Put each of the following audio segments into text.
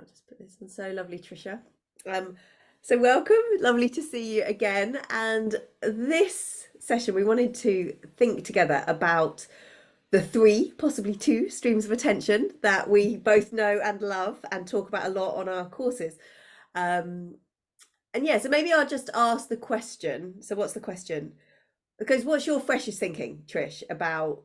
I'll just put this in. So lovely, Trisha. So welcome, lovely to see you again. And this session, we wanted to think together about the three, possibly two streams of attention that we both know and love and talk about a lot on our courses. And yeah, so maybe I'll just ask the question. So what's the question? Because what's your freshest thinking, Trish, about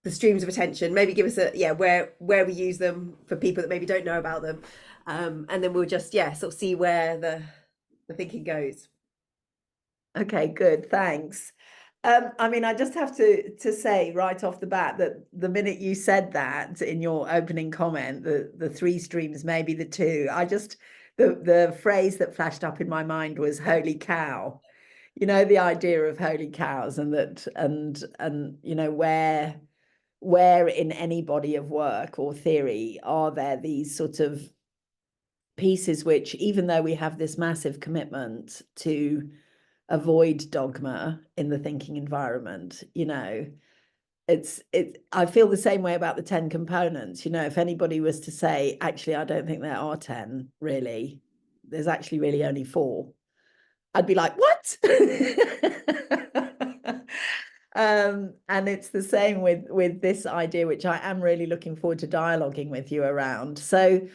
the streams of attention? Maybe give us where we use them for people that maybe don't know about them, and then we'll just sort of see where the thinking goes. Okay, good, thanks. I mean, I just have to say right off the bat that the minute you said that in your opening comment, the three streams, maybe the two, the phrase that flashed up in my mind was "holy cow." You know, the idea of holy cows, and that and you know, where in any body of work or theory are there these sort of pieces which, even though we have this massive commitment to avoid dogma in the thinking environment, you know, I feel the same way about the 10 components. You know, if anybody was to say, actually, I don't think there are 10 really, there's actually really only 4, I'd be like, what? And it's the same with this idea, which I am really looking forward to dialoguing with you around. So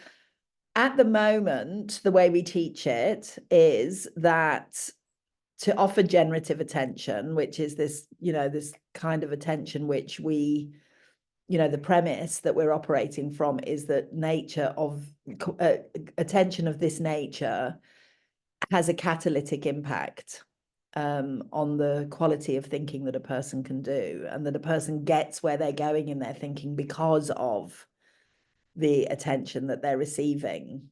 at the moment, the way we teach it is that to offer generative attention, which is this, you know, this kind of attention which we, you know, the premise that we're operating from is that nature of attention of this nature has a catalytic impact on the quality of thinking that a person can do, and that a person gets where they're going in their thinking because of the attention that they're receiving,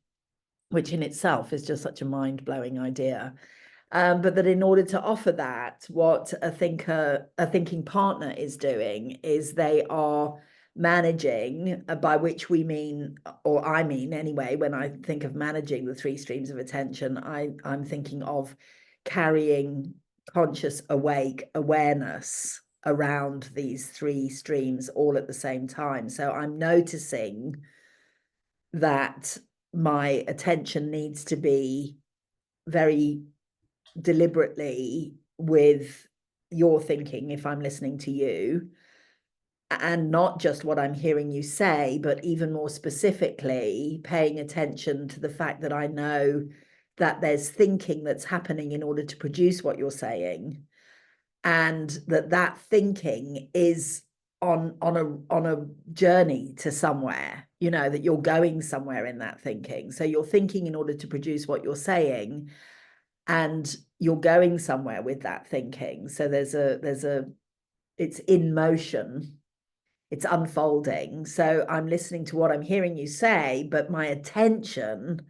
which in itself is just such a mind-blowing idea. But that in order to offer that, what a thinking partner is doing is they are managing, by which we mean, or I mean anyway, when I think of managing the three streams of attention, I'm thinking of carrying conscious, awake awareness around these three streams all at the same time. So I'm noticing that my attention needs to be very deliberately with your thinking if I'm listening to you, and not just what I'm hearing you say, but even more specifically paying attention to the fact that I know that there's thinking that's happening in order to produce what you're saying, and that thinking is on a journey to somewhere, you know, that you're going somewhere in that thinking. So you're thinking in order to produce what you're saying, and you're going somewhere with that thinking. So it's in motion, it's unfolding. So I'm listening to what I'm hearing you say, but my attention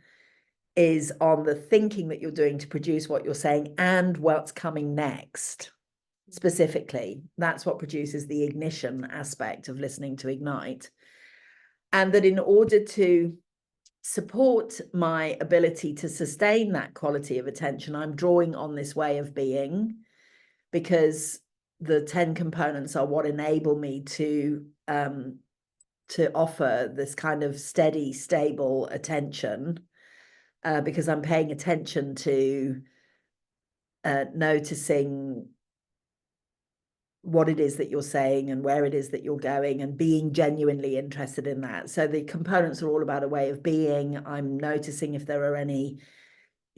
is on the thinking that you're doing to produce what you're saying and what's coming next. Specifically, that's what produces the ignition aspect of listening to Ignite. And that in order to support my ability to sustain that quality of attention, I'm drawing on this way of being, because the 10 components are what enable me to offer this kind of steady, stable attention, because I'm paying attention to noticing what it is that you're saying and where it is that you're going, and being genuinely interested in that. So the components are all about a way of being. I'm noticing if there are any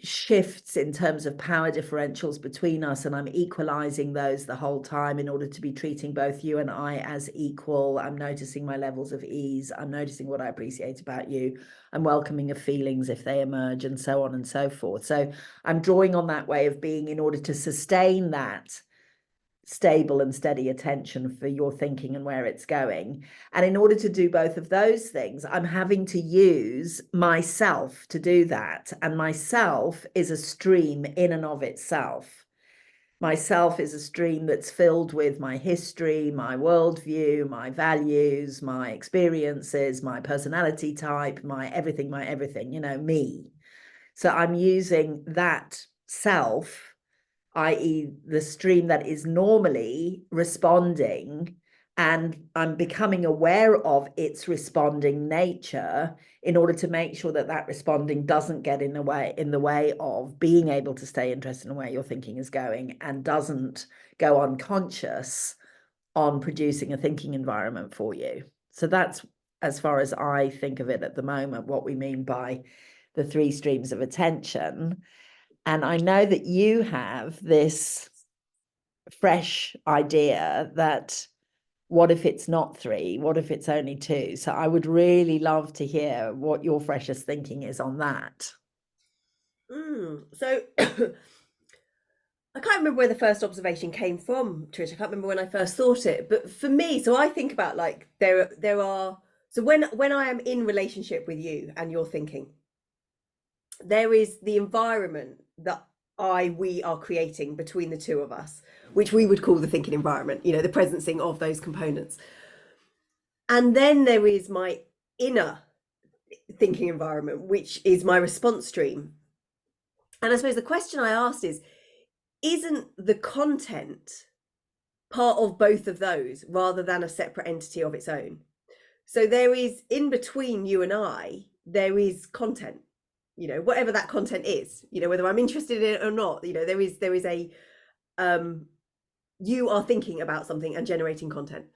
shifts in terms of power differentials between us, and I'm equalizing those the whole time in order to be treating both you and I as equal. I'm noticing my levels of ease. I'm noticing what I appreciate about you. I'm welcoming of feelings if they emerge, and so on and so forth. So I'm drawing on that way of being in order to sustain that stable and steady attention for your thinking and where it's going. And in order to do both of those things, I'm having to use myself to do that. And myself is a stream in and of itself. Myself is a stream that's filled with my history, my worldview, my values, my experiences, my personality type, my everything, you know, me. So I'm using that self, i.e. the stream that is normally responding and I'm becoming aware of its responding nature in order to make sure that that responding doesn't get in the way of being able to stay interested in where your thinking is going, and doesn't go unconscious on producing a thinking environment for you. So that's, as far as I think of it at the moment, what we mean by the 3 streams of attention. And I know that you have this fresh idea that, what if it's not 3? What if it's only 2? So I would really love to hear what your freshest thinking is on that. So I can't remember where the first observation came from, Trish. I can't remember when I first thought it, but for me, so I think about like there are so when I am in relationship with you and you're thinking, there is the environment that we are creating between the two of us, which we would call the thinking environment, you know, the presencing of those components. And then there is my inner thinking environment, which is my response stream. And I suppose the question I asked is, isn't the content part of both of those rather than a separate entity of its own? So there is, in between you and I, there is content, you know, whatever that content is, you know, whether I'm interested in it or not, you know, there is a you are thinking about something and generating content.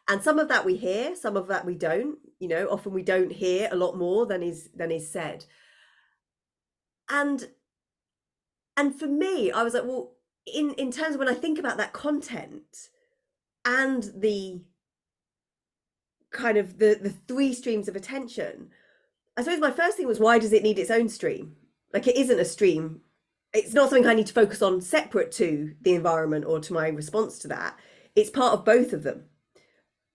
And some of that we hear, some of that we don't, you know, often we don't hear a lot more than is said. And for me, I was like, well, in terms of when I think about that content and the kind of the 3 streams of attention, I suppose my first thing was, why does it need its own stream? Like, it isn't a stream. It's not something I need to focus on separate to the environment or to my response to that. It's part of both of them,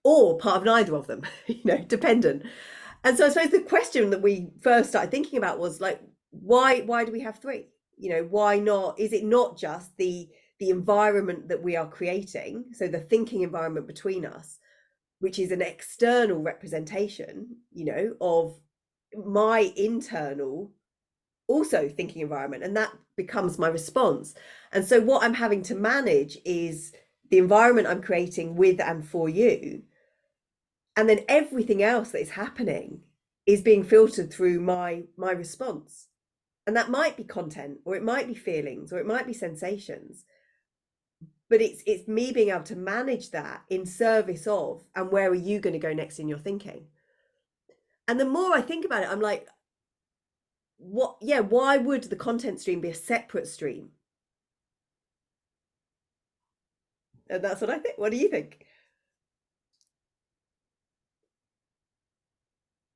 or part of neither of them, you know, dependent. And so I suppose the question that we first started thinking about was like, why do we have 3? You know, why not? Is it not just the environment that we are creating, so the thinking environment between us, which is an external representation, you know, of my internal also thinking environment, and that becomes my response. And so what I'm having to manage is the environment I'm creating with and for you, and then everything else that is happening is being filtered through my response. And that might be content, or it might be feelings, or it might be sensations, but it's me being able to manage that in service of, and where are you going to go next in your thinking? And the more I think about it, I'm like, why would the content stream be a separate stream? And that's what I think. What do you think?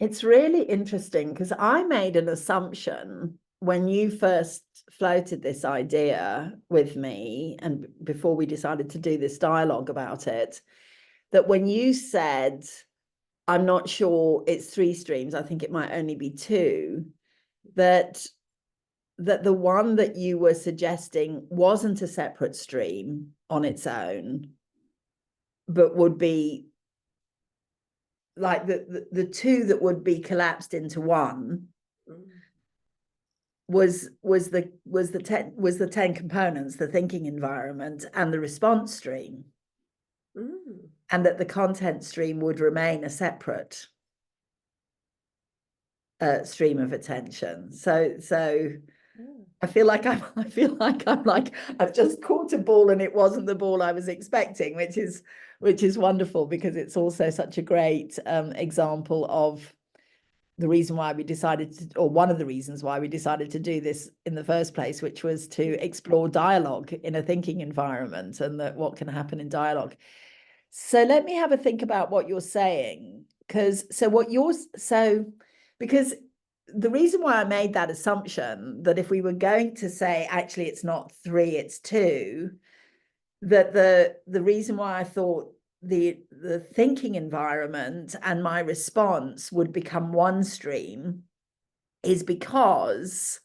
It's really interesting, because I made an assumption when you first floated this idea with me, and before we decided to do this dialogue about it, that when you said, I'm not sure it's 3 streams, I think it might only be 2, that the one that you were suggesting wasn't a separate stream on its own, but would be like the 2 that would be collapsed into one was the 10 components, the thinking environment and the response stream, and that the content stream would remain a separate stream of attention. So I feel like I'm like, I've just caught a ball and it wasn't the ball I was expecting, which is wonderful, because it's also such a great example of the reason why we decided to, or one of the reasons why we decided to do this in the first place, which was to explore dialogue in a thinking environment, and that what can happen in dialogue. So let me have a think about what you're saying, because the reason why I made that assumption, that if we were going to say, actually, it's not 3, it's 2, that the reason why I thought the thinking environment and my response would become one stream is because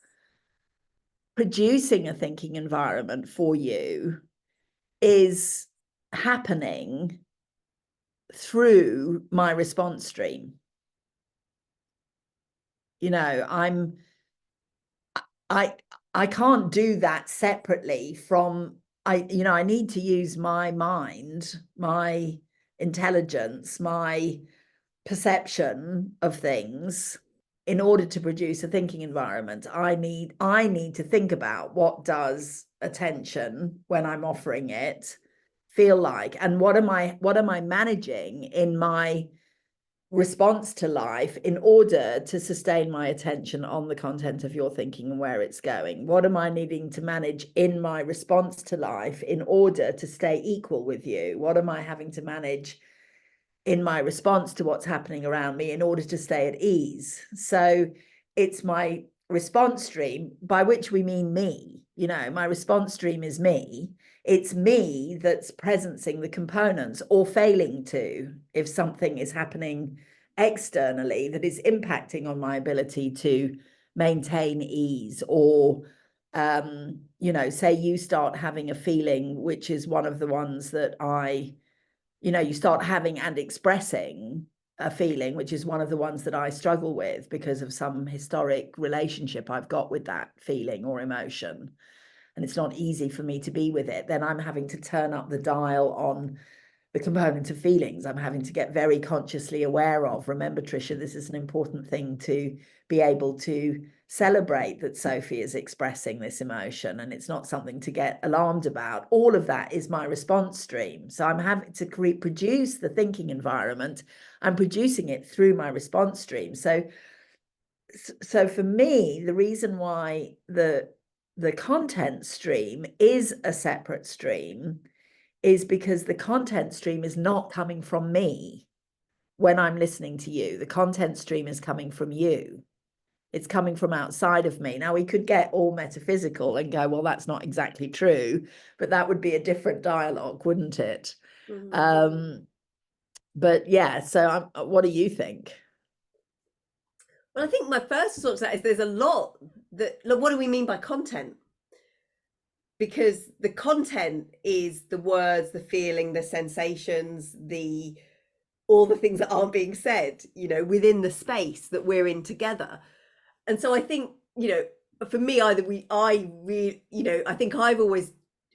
producing a thinking environment for you is happening through my response stream. You know, I can't do that separately from, I need to use my mind, my intelligence, my perception of things, in order to produce a thinking environment, I need to think about what does attention, when I'm offering it, feel like, and what am I managing in my response to life in order to sustain my attention on the content of your thinking and where it's going. What am I needing to manage in my response to life in order to stay equal with you? What am I having to manage in my response to what's happening around me in order to stay at ease? So it's my response stream, by which we mean me. My response stream is me. It's me that's presencing the components, or failing to, if something is happening externally that is impacting on my ability to maintain ease, or say you start having a feeling, which is one of the ones that you start having and expressing a feeling, which is one of the ones that I struggle with because of some historic relationship I've got with that feeling or emotion. And it's not easy for me to be with it. Then I'm having to turn up the dial on the component of feelings. I'm having to get very consciously aware of. Remember, Tricia, this is an important thing to be able to celebrate, that Sophie is expressing this emotion, and it's not something to get alarmed about. All of that is my response stream. So I'm having to produce the thinking environment. I'm producing it through my response stream. So for me, the reason why the content stream is a separate stream is because the content stream is not coming from me when I'm listening to you. The content stream is coming from you. It's coming from outside of me. Now, we could get all metaphysical and go, well, that's not exactly true, but that would be a different dialogue, wouldn't it? But yeah, so what do you think? Well, I think my first response to that is there's a lot that, look, what do we mean by content? Because the content is the words, the feeling, the sensations, all the things that aren't being said, within the space that we're in together. And so I think, for me, I think I've always,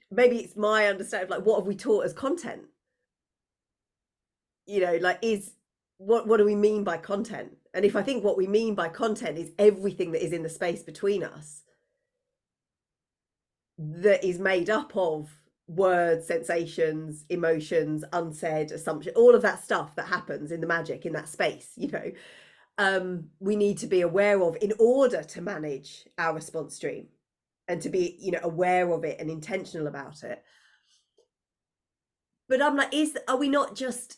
maybe it's my understanding of, like, what have we taught as content? What do we mean by content? And if I think what we mean by content is everything that is in the space between us, that is made up of words, sensations, emotions, unsaid, assumption, all of that stuff that happens in the magic in that space, we need to be aware of in order to manage our response stream, and to be, aware of it and intentional about it. But I'm like, are we not just,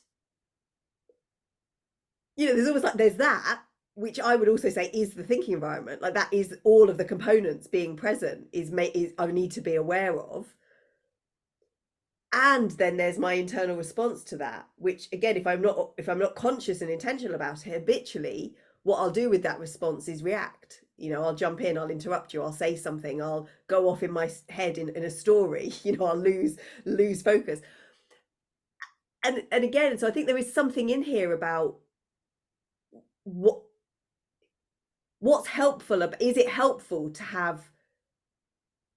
there's almost like, there's that, which I would also say is the thinking environment. Like, that is all of the components being present is I need to be aware of. And then there's my internal response to that, which, again, if I'm not conscious and intentional about it, habitually what I'll do with that response is react. I'll jump in, I'll interrupt you, I'll say something, I'll go off in my head in a story, I'll lose focus. And again, so I think there is something in here about what's helpful. Is it helpful to have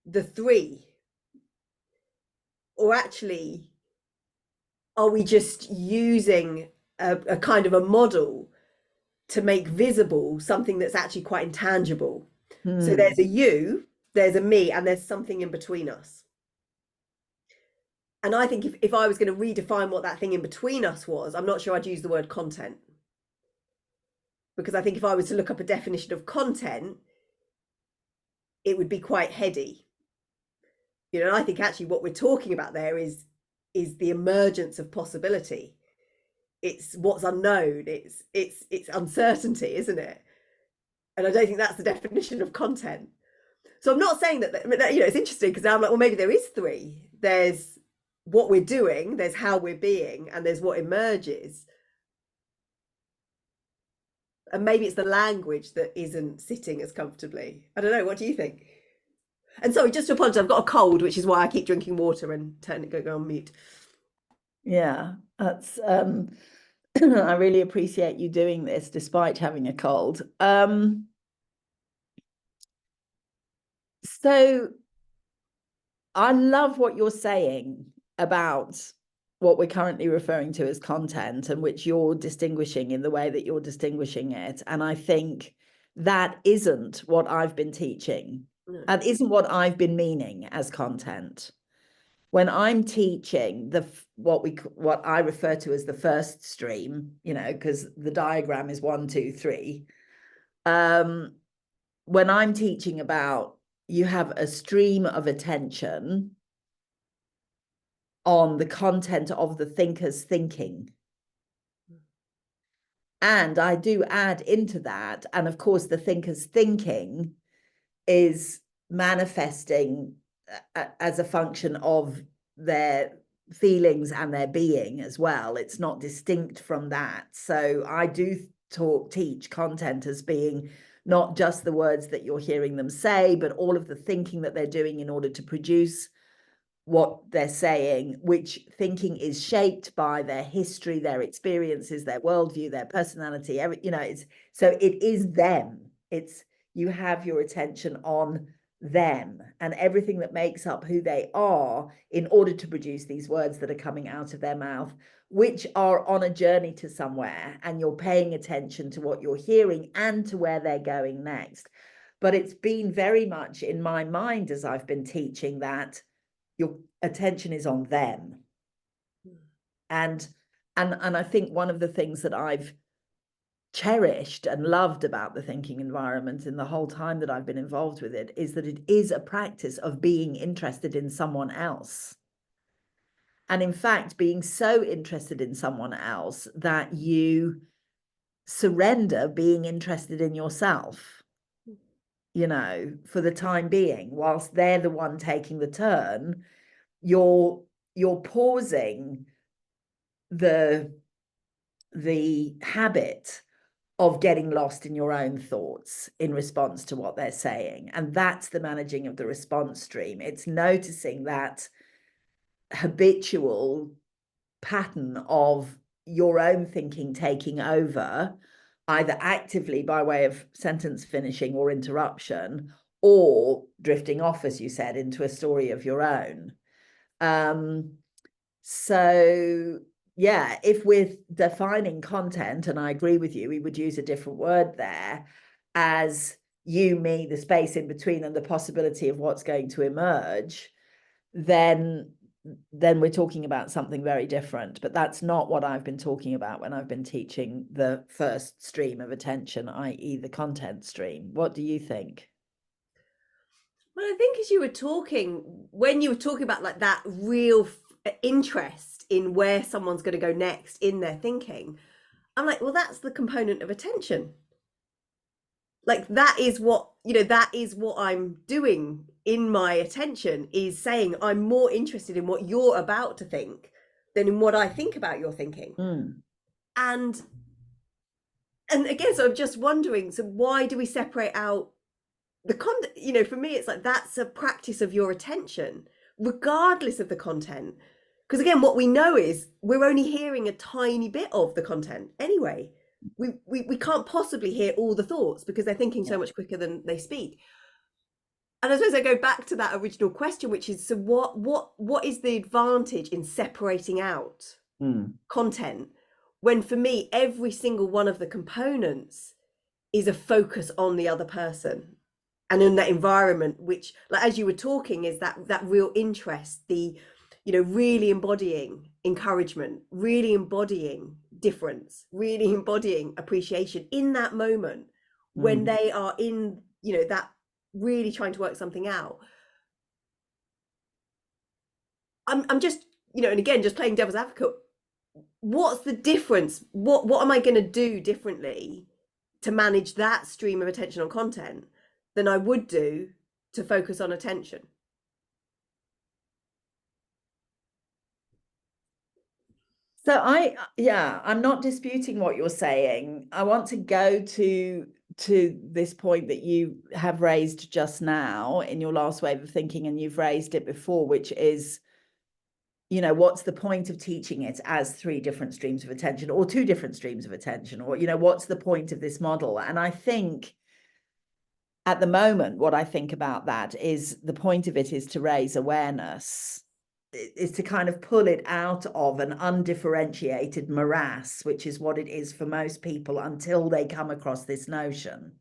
the three, or actually are we just using a kind of a model to make visible something that's actually quite intangible? So there's a you, there's a me, and there's something in between us. And I think if I was going to redefine what that thing in between us was, I'm not sure I'd use the word content. Because I think if I was to look up a definition of content, it would be quite heady. And I think actually what we're talking about there is the emergence of possibility. It's what's unknown. It's uncertainty, isn't it? And I don't think that's the definition of content. So I'm not saying that, it's interesting, because now I'm like, well, maybe there is three. There's what we're doing, there's how we're being, and there's what emerges. And maybe it's the language that isn't sitting as comfortably. I don't know. What do you think? And sorry, just to apologize, I've got a cold, which is why I keep drinking water and go on mute. Yeah, that's I really appreciate you doing this despite having a cold. So I love what you're saying about what we're currently referring to as content, and which you're distinguishing in the way that you're distinguishing it. And I think that isn't what I've been teaching. No. And isn't what I've been meaning as content. When I'm teaching what I refer to as the first stream, because the diagram is 1, 2, 3. When I'm teaching about, you have a stream of attention on the content of the thinker's thinking. And I do add into that, and of course, the thinker's thinking is manifesting as a function of their feelings and their being as well. It's not distinct from that. So I do teach content as being not just the words that you're hearing them say, but all of the thinking that they're doing in order to produce what they're saying, which thinking is shaped by their history, their experiences, their worldview, their personality. So it is them. You have your attention on them and everything that makes up who they are in order to produce these words that are coming out of their mouth, which are on a journey to somewhere, and you're paying attention to what you're hearing and to where they're going next. But it's been very much in my mind as I've been teaching that your attention is on them. And I think one of the things that I've cherished and loved about the thinking environment in the whole time that I've been involved with it is that it is a practice of being interested in someone else. And in fact, being so interested in someone else that you surrender being interested in yourself, for the time being, whilst they're the one taking the turn. You're pausing the habit of getting lost in your own thoughts in response to what they're saying. And that's the managing of the response stream. It's noticing that habitual pattern of your own thinking taking over, either actively by way of sentence finishing or interruption, or drifting off, as you said, into a story of your own. So yeah, if we're defining content, and I agree with you, we would use a different word there, as you, me, the space in between, and the possibility of what's going to emerge, then we're talking about something very different. But that's not what I've been talking about when I've been teaching the first stream of attention, i.e. the content stream. What do you think? Well, I think as you were talking, when you were talking about like that real interest in where someone's going to go next in their thinking, I'm like, well, that's the component of attention. Like that is what, that is what I'm doing in my attention, is saying I'm more interested in what you're about to think than in what I think about your thinking. And again, so I'm just wondering, so why do we separate out the content? For me, it's like that's a practice of your attention, regardless of the content. Because again, what we know is we're only hearing a tiny bit of the content anyway. We can't possibly hear all the thoughts because they're thinking so much quicker than they speak. And I suppose I go back to that original question, which is, so what is the advantage in separating out content, when for me every single one of the components is a focus on the other person and in that environment, which, like as you were talking, is that real interest, the really embodying encouragement, really embodying difference, really embodying appreciation in that moment when they are in that really trying to work something out. I'm just and again, just playing devil's advocate, what's the difference? What am I going to do differently to manage that stream of attention on content than I would do to focus on attention? So I'm not disputing what you're saying. I want to go to this point that you have raised just now in your last wave of thinking, and you've raised it before, which is, what's the point of teaching it as 3 different streams of attention, or 2 different streams of attention, or, what's the point of this model? And I think at the moment, what I think about that is the point of it is to raise awareness is to kind of pull it out of an undifferentiated morass, which is what it is for most people until they come across this notion.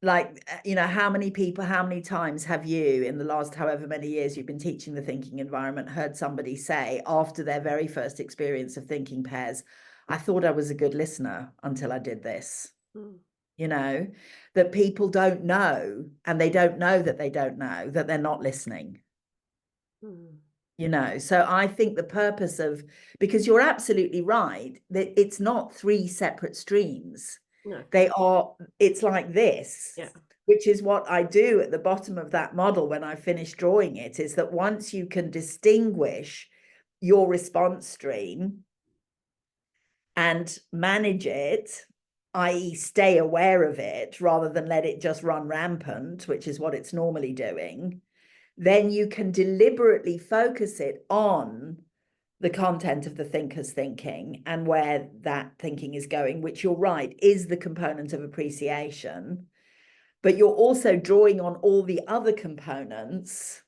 Like, how many times have you in the last however many years you've been teaching the thinking environment heard somebody say after their very first experience of thinking pairs, I thought I was a good listener until I did this. That people don't know, and they don't know that they don't know that they're not listening. So I think the purpose of, because you're absolutely right, that it's not three separate streams. No. It's like this, yeah. Which is what I do at the bottom of that model when I finish drawing it, is that once you can distinguish your response stream and manage it, i.e. stay aware of it rather than let it just run rampant, which is what it's normally doing, then you can deliberately focus it on the content of the thinker's thinking and where that thinking is going, which, you're right, is the component of appreciation. But you're also drawing on all the other components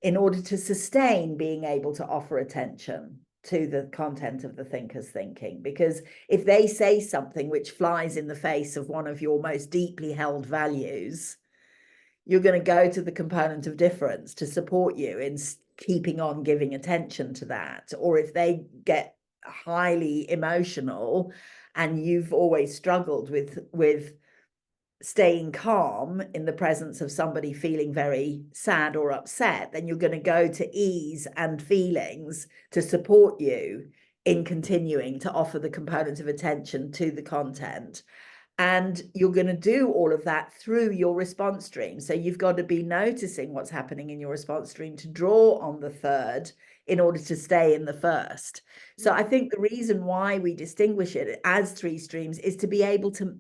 in order to sustain being able to offer attention to the content of the thinker's thinking. Because if they say something which flies in the face of one of your most deeply held values, you're going to go to the component of difference to support you in keeping on giving attention to that. Or if they get highly emotional and you've always struggled with staying calm in the presence of somebody feeling very sad or upset, then you're going to go to ease and feelings to support you in continuing to offer the component of attention to the content. And you're going to do all of that through your response stream. So you've got to be noticing what's happening in your response stream to draw on the third in order to stay in the first. So I think the reason why we distinguish it as three streams is to be able to,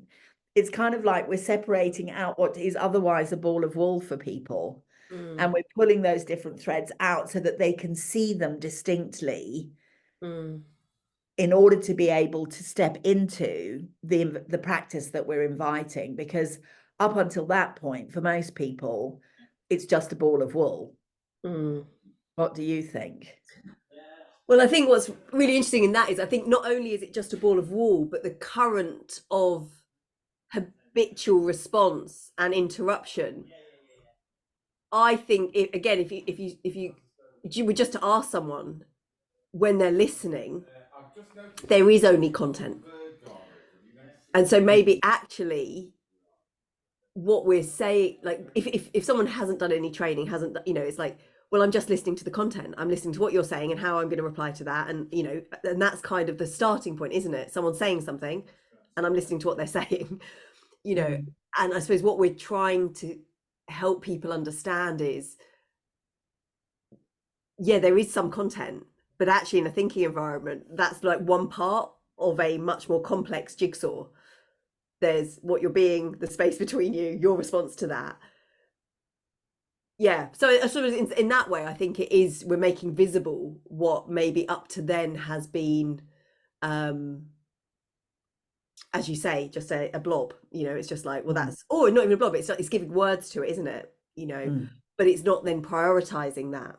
it's kind of like we're separating out what is otherwise a ball of wool for people. And we're pulling those different threads out so that they can see them distinctly. In order to be able to step into the practice that we're inviting, because up until that point, for most people, it's just a ball of wool. What do you think? Well, I think what's really interesting in that is I think not only is it just a ball of wool, but the current of habitual response and interruption. I think if you were just to ask someone when they're listening, there is only content. And so maybe actually what we're saying, like if someone hasn't done any training, it's like, well, I'm just listening to the content. I'm listening to what you're saying and how I'm going to reply to that. And, and that's kind of the starting point, isn't it? Someone's saying something and I'm listening to what they're saying, and I suppose what we're trying to help people understand is, there is some content, but actually in a thinking environment, that's like one part of a much more complex jigsaw. There's what you're being, the space between you, your response to that. Yeah, so I suppose in that way, I think we're making visible what maybe up to then has been, as you say, just a blob. It's just like, well, that's, not even a blob. It's giving words to it, isn't it? But it's not then prioritizing that.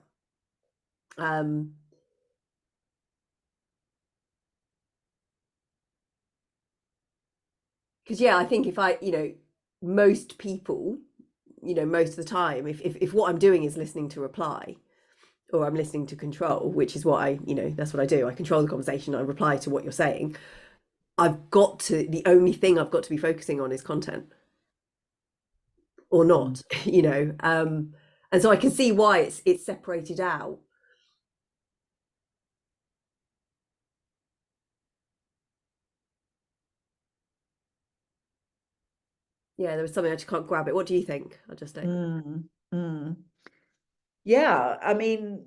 Because I think if most people, most of the time, if what I'm doing is listening to reply, or I'm listening to control, which is what that's what I do. I control the conversation. I reply to what you're saying. The only thing I've got to be focusing on is content, or not, and so I can see why it's separated out. Yeah, there was something I just can't grab it. What do you think? I just don't. Yeah, I mean,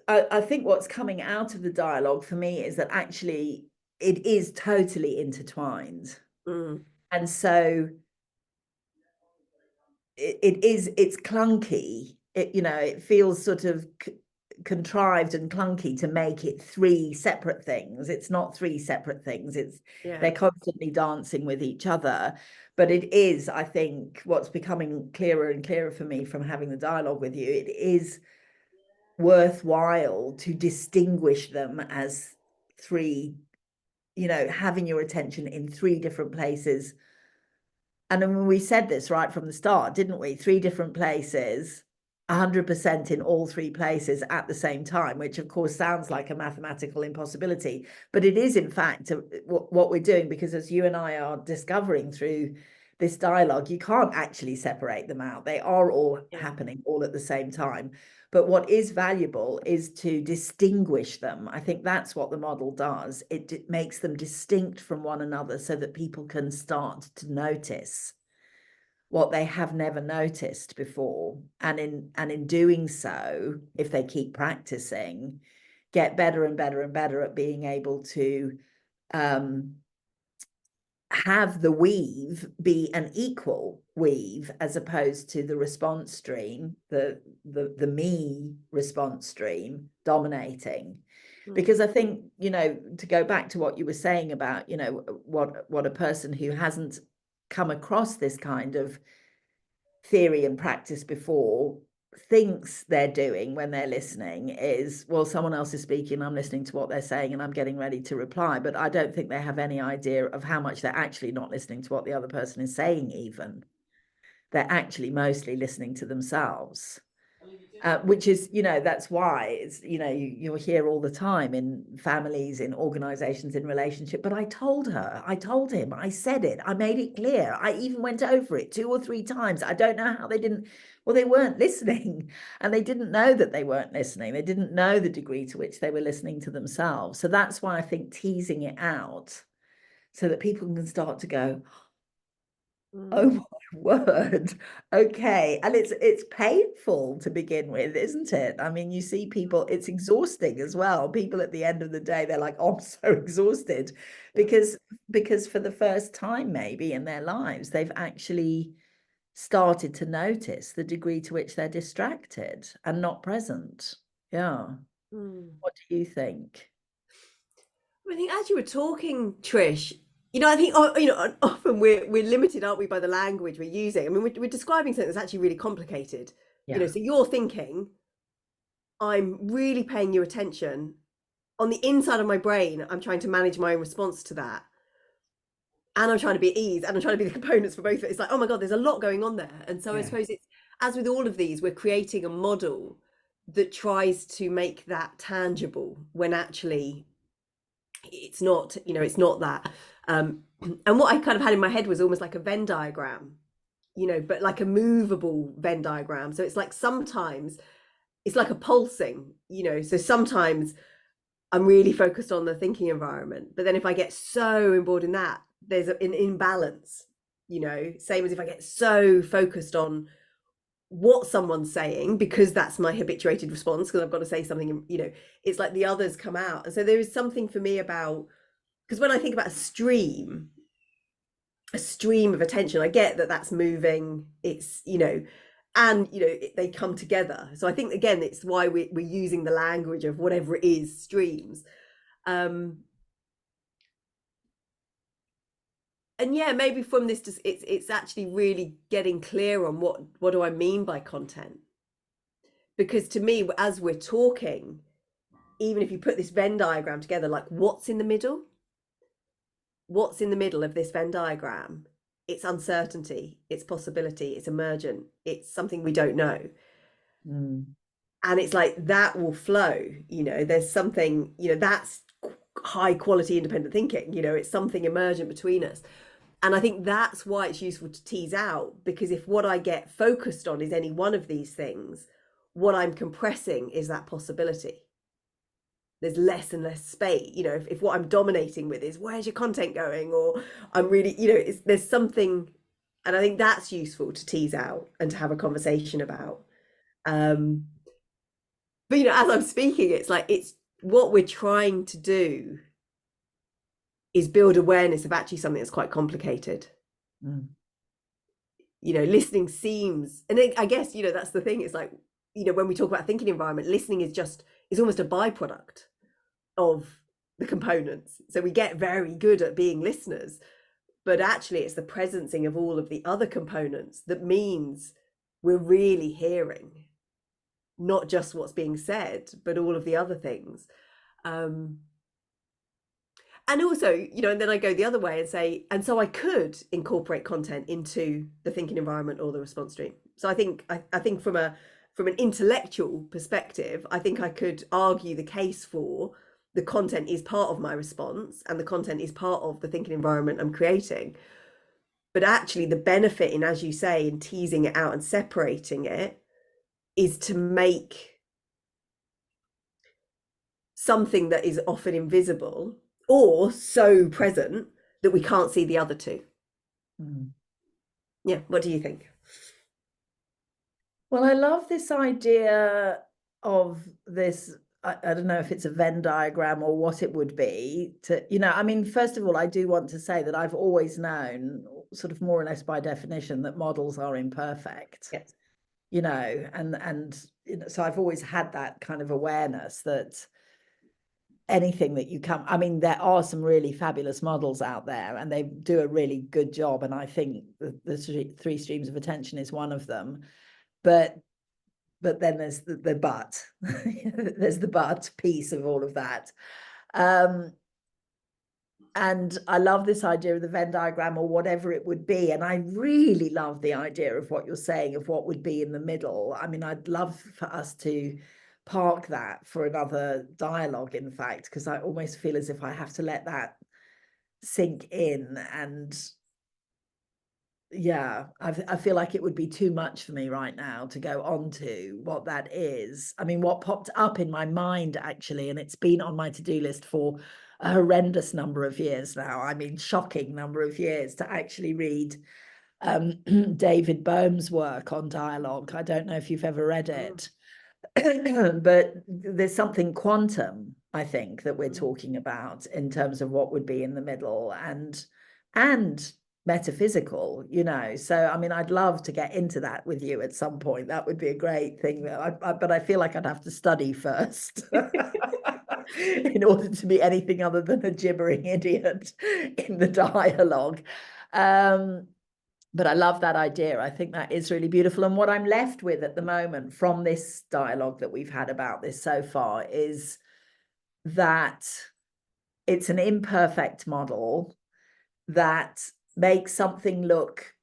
I think what's coming out of the dialogue for me is that actually it is totally intertwined. And so it's clunky. It feels sort of contrived and clunky to make it three separate things. It's not three separate things. They're constantly dancing with each other. But it is, I think, what's becoming clearer and clearer for me from having the dialogue with you. It is worthwhile to distinguish them as three, having your attention in three different places. And then we said this right from the start, didn't we? Three different places, 100% in all three places at the same time, which of course sounds like a mathematical impossibility, but it is in fact what we're doing, because as you and I are discovering through this dialogue, you can't actually separate them out. They are all happening all at the same time. But what is valuable is to distinguish them. I think that's what the model does. It makes them distinct from one another so that people can start to notice what they have never noticed before. And in doing so, if they keep practicing, get better and better and better at being able to have the weave be an equal weave, as opposed to the response stream, the me response stream dominating. Because I think, to go back to what you were saying about, what a person who hasn't come across this kind of theory and practice before thinks they're doing when they're listening is, well, someone else is speaking, I'm listening to what they're saying and I'm getting ready to reply. But I don't think they have any idea of how much they're actually not listening to what the other person is saying. Even they're actually mostly listening to themselves, which is, that's why it's, you'll hear all the time in families, in organizations, in relationship. But I told him, I said it, I made it clear, I even went over it 2 or 3 times. I don't know how they didn't. Well, they weren't listening, and they didn't know that they weren't listening. They didn't know the degree to which they were listening to themselves. So that's why I think teasing it out so that people can start to go, oh my word, okay. And it's painful to begin with, isn't it? I mean, you see people, it's exhausting as well. People at the end of the day, they're like, oh, I'm so exhausted, because for the first time maybe in their lives, they've actually started to notice the degree to which they're distracted and not present. Yeah. What do you think? I think as you were talking, Trish, I think often we're limited, aren't we, by the language we're using. I mean, we're describing something that's actually really complicated. Yeah. So you're thinking, I'm really paying you attention. On the inside of my brain, I'm trying to manage my response to that. And I'm trying to be at ease, and I'm trying to be the components for both of it. It's like, oh my God, there's a lot going on there. And so I suppose it's, as with all of these, we're creating a model that tries to make that tangible when actually it's not, it's not that. And what I kind of had in my head was almost like a Venn diagram, but like a movable Venn diagram. So it's like sometimes it's like a pulsing, so sometimes I'm really focused on the thinking environment. But then if I get so involved in that, there's an imbalance, same as if I get so focused on what someone's saying, because that's my habituated response, because I've got to say something, it's like the others come out. And so there is something for me about, because when I think about a stream of attention, I get that that's moving, it's, and they come together. So I think, again, it's why we're using the language of whatever it is, streams. And yeah, maybe from this, it's actually really getting clear on what do I mean by content. Because to me, as we're talking, even if you put this Venn diagram together, like what's in the middle? What's in the middle of this Venn diagram? It's uncertainty, it's possibility, it's emergent, it's something we don't know. And it's like that will flow, there's something, that's high quality independent thinking, it's something emergent between us. And I think that's why it's useful to tease out, because if what I get focused on is any one of these things, what I'm compressing is that possibility. There's less and less space, if what I'm dominating with is where's your content going, or I'm really, there's something, and I think that's useful to tease out and to have a conversation about. But as I'm speaking, it's like, it's what we're trying to do is build awareness of actually something that's quite complicated. Listening seems, and I guess, that's the thing. It's like, when we talk about thinking environment, listening is almost a byproduct of the components. So we get very good at being listeners, but actually it's the presencing of all of the other components that means we're really hearing not just what's being said, but all of the other things. And also, you know, and then I go the other way and say, and so I could incorporate content into the thinking environment or the response stream. So I think from an intellectual perspective, I think I could argue the case for the content is part of my response and the content is part of the thinking environment I'm creating. But actually the benefit in, as you say, in teasing it out and separating it is to make something that is often invisible or so present that we can't see the other two. Yeah, what do you think? Well, I love this idea of this. I don't know if it's a Venn diagram or what it would be to, you know, I mean, first of all, I do want to say that I've always known, sort of more or less by definition, that models are imperfect. Yes. You know, and you know, so I've always had that kind of awareness that anything that you come, I mean, there are some really fabulous models out there and they do a really good job, and I think the three streams of attention is one of them. But then there's the but there's the but piece of all of that. And I love this idea of the Venn diagram or whatever it would be. And I really love the idea of what you're saying, of what would be in the middle. I mean, I'd love for us to park that for another dialogue, in fact, because I almost feel as if I have to let that sink in. And yeah, I feel like it would be too much for me right now to go on to what that is. I mean, what popped up in my mind, actually, and it's been on my to-do list for a horrendous number of years now. I mean, shocking number of years, to actually read David Bohm's work on dialogue. I don't know if you've ever read it, but there's something quantum, I think, that we're talking about in terms of what would be in the middle, and metaphysical, you know. So I mean, I'd love to get into that with you at some point. That would be a great thing. But I feel like I'd have to study first in order to be anything other than a gibbering idiot in the dialogue. But I love that idea. I think that is really beautiful. And what I'm left with at the moment from this dialogue that we've had about this so far is that it's an imperfect model that makes something look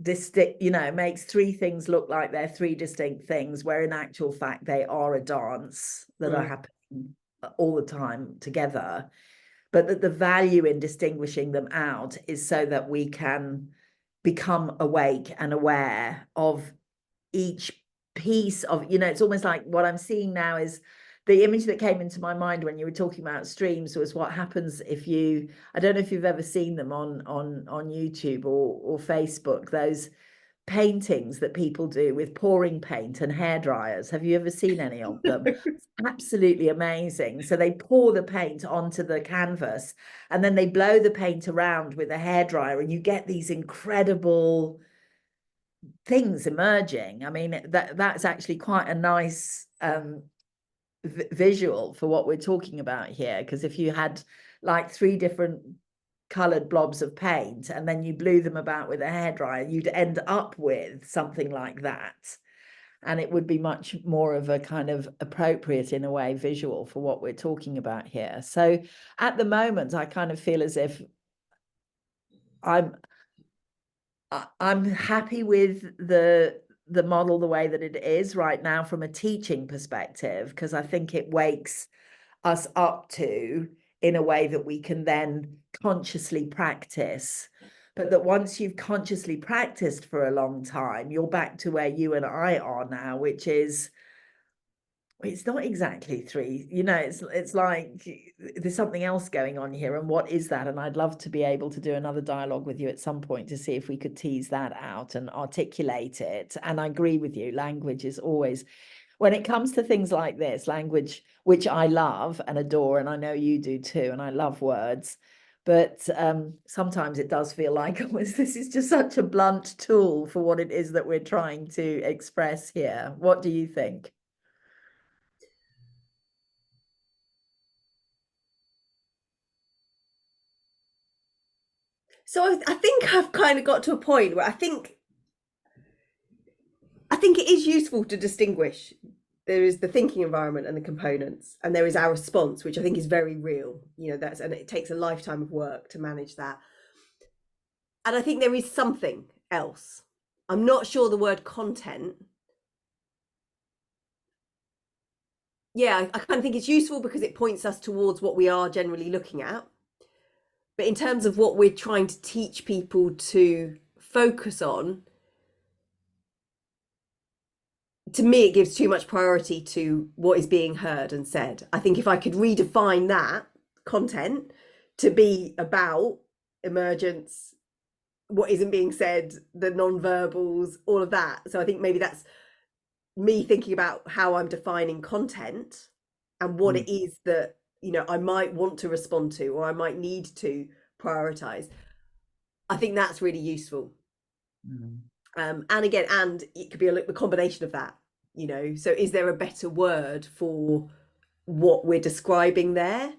distinct, you know, makes three things look like they're three distinct things, where in actual fact they are a dance that are happening all the time together. But that the value in distinguishing them out is so that we can become awake and aware of each piece of, you know, it's almost like what I'm seeing now is the image that came into my mind when you were talking about streams was what happens if you, I don't know if you've ever seen them on YouTube or Facebook, those paintings that people do with pouring paint and hair dryers. Have you ever seen any of them? It's absolutely amazing. So they pour the paint onto the canvas and then they blow the paint around with a hairdryer and you get these incredible things emerging. I mean, that's actually quite a nice visual for what we're talking about here, because if you had like three different colored blobs of paint and then you blew them about with a hairdryer, you'd end up with something like that, and it would be much more of a kind of appropriate, in a way, visual for what we're talking about here. So at the moment I kind of feel as if I'm happy with the model the way that it is right now from a teaching perspective, because I think it wakes us up to, in a way that we can then consciously practice. But that once you've consciously practiced for a long time, you're back to where you and I are now, which is, it's not exactly three, you know, it's like there's something else going on here, and what is that? And I'd love to be able to do another dialogue with you at some point to see if we could tease that out and articulate it. And I agree with you, language is always, when it comes to things like this, language, which I love and adore, and I know you do too, and I love words, but sometimes it does feel like this is just such a blunt tool for what it is that we're trying to express here. What do you think? So I think I've kind of got to a point where I think it is useful to distinguish there is the thinking environment and the components, and there is our response, which I think is very real. And it takes a lifetime of work to manage that. And I think there is something else. I'm not sure the word content. Yeah, I kind of think it's useful because it points us towards what we are generally looking at. But in terms of what we're trying to teach people to focus on, to me, it gives too much priority to what is being heard and said. I think if I could redefine that content to be about emergence, what isn't being said, the non-verbals, all of that. So I think maybe that's me thinking about how I'm defining content and what it is that, I might want to respond to, or I might need to prioritize. I think that's really useful. And again, and it could be a combination of that, so is there a better word for what we're describing there?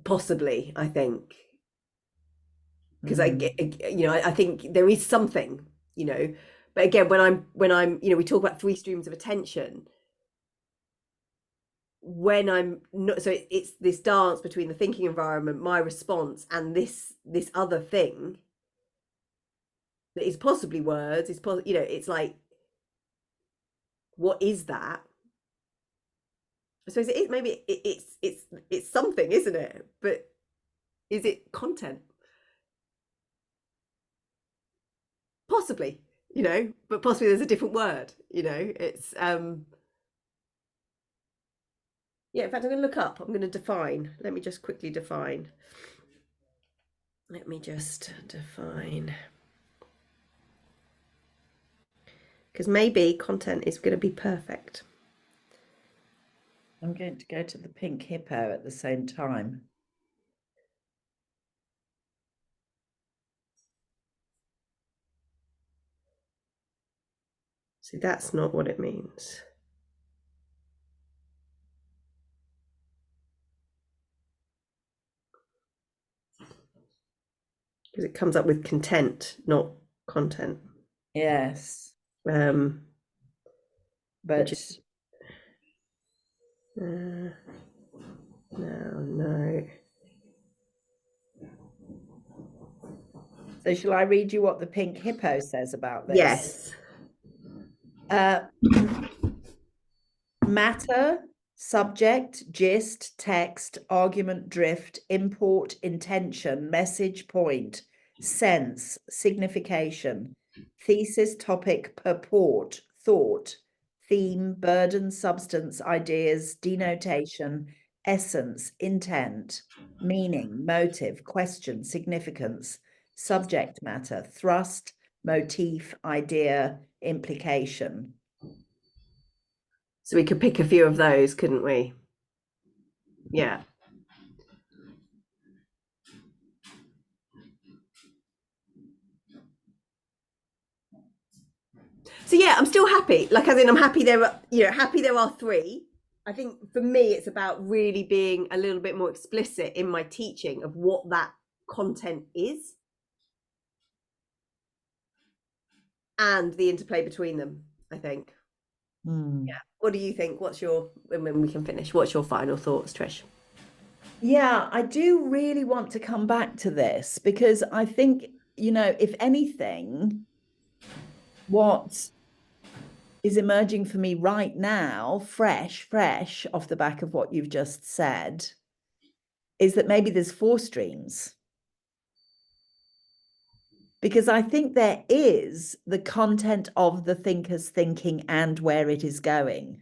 Possibly, I think, because I think there is something, but again, when I'm we talk about 3 streams of attention. When I'm not, so it's this dance between the thinking environment, my response, and this other thing that is possibly words, it's like, what is that? I suppose it is, maybe it's something, isn't it? But is it content? Possibly, but possibly there's a different word, it's yeah, in fact, I'm going to look up, I'm going to define. Let me just quickly define. Because maybe content is going to be perfect. I'm going to go to the pink hippo at the same time. See, that's not what it means. Because it comes up with content, not content. Yes. But no. So shall I read you what the pink hippo says about this? Yes. Matter, subject, gist, text, argument, drift, import, intention, message, point, sense, signification, thesis, topic, purport, thought, theme, burden, substance, ideas, denotation, essence, intent, meaning, motive, question, significance, subject matter, thrust, motif, idea, implication. So we could pick a few of those, couldn't we? Yeah. So yeah, I'm still happy. Like, as in, I'm happy there are, happy there are 3. I think for me, it's about really being a little bit more explicit in my teaching of what that content is and the interplay between them, I think. Yeah. What do you think? When we can finish, what's your final thoughts, Trish? Yeah, I do really want to come back to this because I think, if anything, what is emerging for me right now, fresh off the back of what you've just said, is that maybe there's 4 streams. Because I think there is the content of the thinker's thinking and where it is going.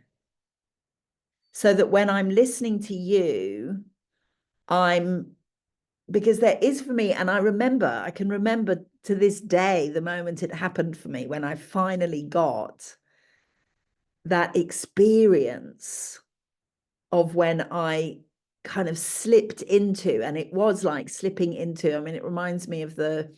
So that when I'm listening to you, because there is for me, and I can remember to this day the moment it happened for me when I finally got that experience of when I kind of slipped into, and it was like slipping into, I mean, it reminds me of the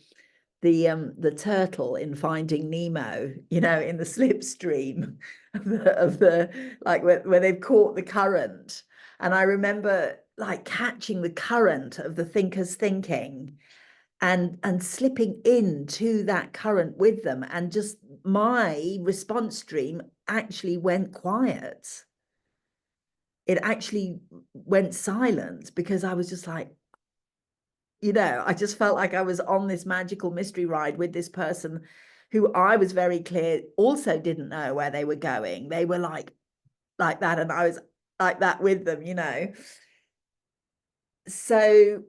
turtle in Finding Nemo, in the slipstream of the like where they've caught the current. And I remember like catching the current of the thinker's thinking and slipping into that current with them, and just my response stream actually went quiet. It actually went silent because I was just like, I just felt like I was on this magical mystery ride with this person who I was very clear also didn't know where they were going. They were like that, and I was like that with them, So,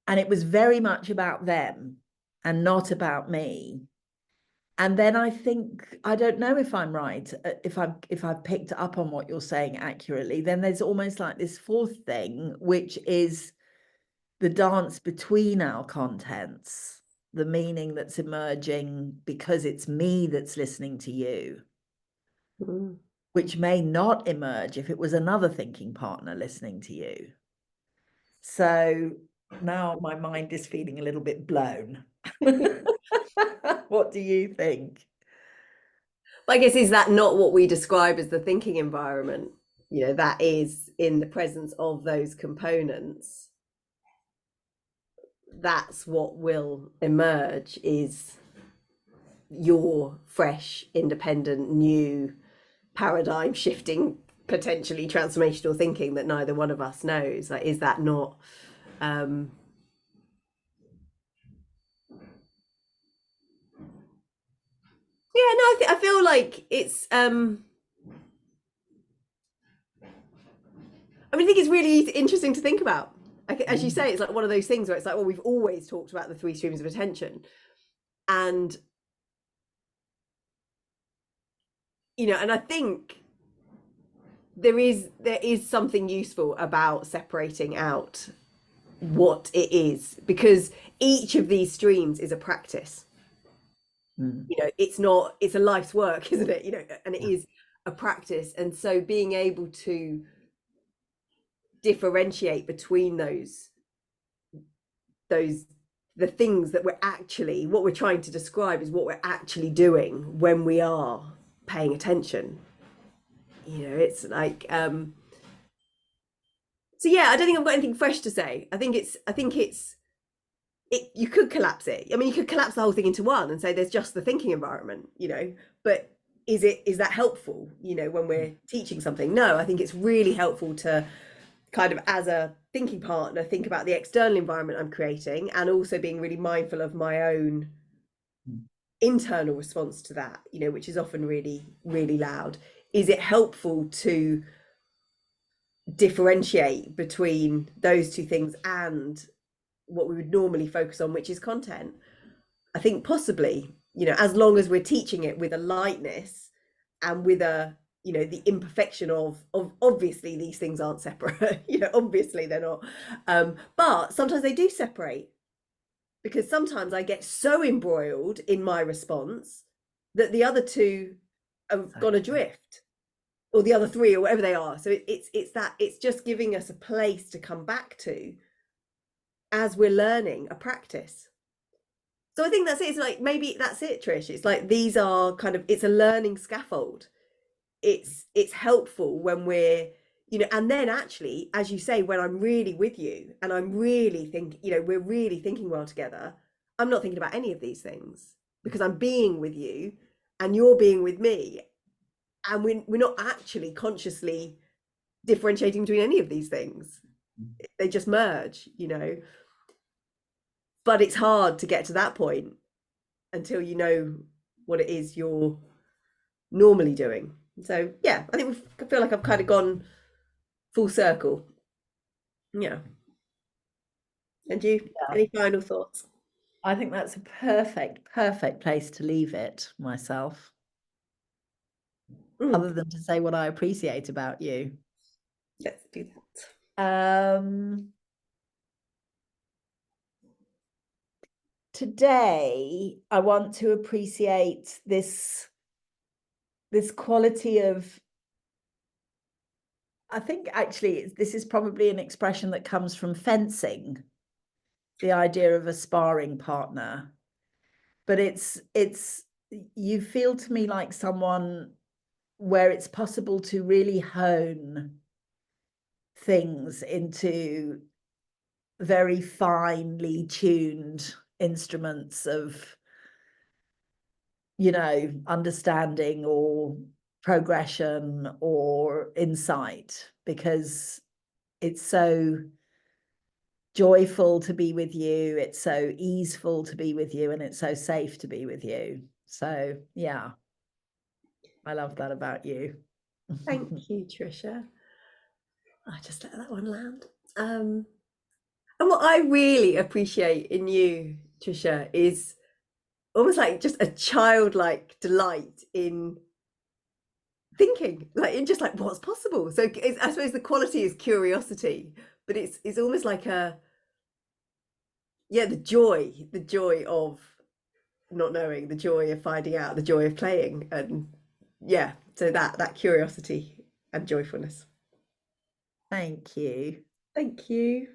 and it was very much about them and not about me. And then I think, I don't know if I'm right, if I've picked up on what you're saying accurately, then there's almost like this fourth thing, which is the dance between our contents, the meaning that's emerging because it's me that's listening to you, which may not emerge if it was another thinking partner listening to you. So now my mind is feeling a little bit blown. What do you think? I guess, is that not what we describe as the thinking environment? That is in the presence of those components. That's what will emerge, is your fresh, independent, new, paradigm shifting, potentially transformational thinking that neither one of us knows. Like, is that not yeah, no, I feel like it's I think it's really interesting to think about. As you say, it's like one of those things where it's like, well, we've always talked about the three streams of attention, and and I think there is something useful about separating out what it is, because each of these streams is a practice. It's a life's work, isn't it? And it is a practice, and so being able to differentiate between the things that what we're trying to describe is what we're actually doing when we are paying attention. It's like so yeah, I don't think I've got anything fresh to say. I think it's you could collapse it. I mean, you could collapse the whole thing into one and say there's just the thinking environment, but is that helpful, when we're teaching something? No, I think it's really helpful to kind of, as a thinking partner, think about the external environment I'm creating, and also being really mindful of my own internal response to that, which is often really, really loud. Is it helpful to differentiate between those two things and what we would normally focus on, which is content? I think possibly, as long as we're teaching it with a lightness and with the imperfection of obviously these things aren't separate. Obviously they're not, but sometimes they do separate, because sometimes I get so embroiled in my response that the other two have gone adrift, or the other three, or whatever they are. So it's just giving us a place to come back to as we're learning a practice. So I think that's it. It's like, maybe that's it, Trish. It's like, these are kind of, it's a learning scaffold. It's helpful when we're, and then actually, as you say, when I'm really with you and I'm really we're really thinking well together, I'm not thinking about any of these things, because I'm being with you and you're being with me, and we're not actually consciously differentiating between any of these things. They just merge. But it's hard to get to that point until you know what it is you're normally doing. So yeah, I feel like I've kind of gone full circle. Yeah. And you, any final thoughts? I think that's a perfect place to leave it myself. Other than to say what I appreciate about you. Let's do that. Today, I want to appreciate this quality of, I think actually this is probably an expression that comes from fencing, the idea of a sparring partner. But it's you feel to me like someone where it's possible to really hone things into very finely tuned instruments of, you know, understanding or progression or insight, because it's so joyful to be with you, it's so easeful to be with you, and it's so safe to be with you. So yeah, I love that about you. Thank you, Trisha. I just let that one land. And what I really appreciate in you, Trisha, is almost like just a childlike delight in thinking, like in just like what's possible. So I suppose the quality is curiosity, but it's almost like the joy of not knowing, the joy of finding out, the joy of playing, and yeah, so that curiosity and joyfulness. Thank you. Thank you.